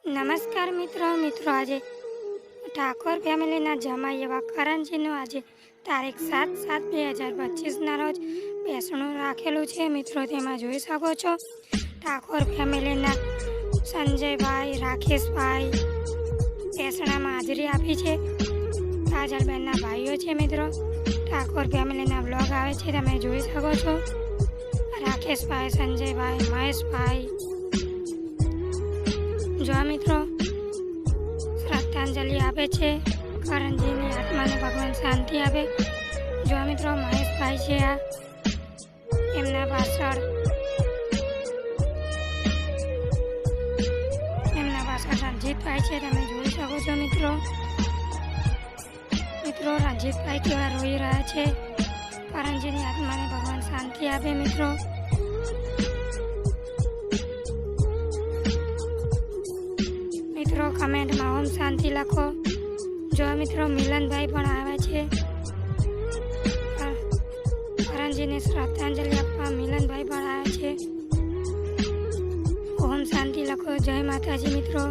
નમસ્કાર મિત્રો આજે ઠાકોર ફેમિલીના જમાઈ એવા કરણજીનું આજે તારીખ 7/7/2025ના રોજ બેસણું રાખેલું છે મિત્રો। તેમાં જોઈ શકો છો ઠાકોર ફેમિલીના સંજયભાઈ, રાકેશભાઈ બેસણામાં હાજરી આપી છે। કાજલબેનના ભાઈઓ છે મિત્રો। ઠાકોર ફેમિલીના બ્લોગ આવે છે, તમે જોઈ શકો છો। રાકેશભાઈ, સંજયભાઈ, મહેશભાઈ જો મિત્રો શ્રદ્ધાંજલિ આપે છે કરણજીની આત્માને ભગવાન શાંતિ આપે। જો મિત્રો મહેશભાઈ છે આ એમના પાછળ રણજીતભાઈ છે, તમે જોઈ શકો છો મિત્રો રણજીતભાઈ કેવા રોઈ રહ્યા છે। કરણજીની આત્માને ભગવાન શાંતિ આપે મિત્રો। કમેન્ટમાં ઓમ શાંતિ લખો। જો મિત્રો મિલનભાઈ પણ આવે છે કરણજીને શ્રદ્ધાંજલિ આપવા। મિલનભાઈ પણ આવે છે। ઓમ શાંતિ લખો। જય માતાજી મિત્રો।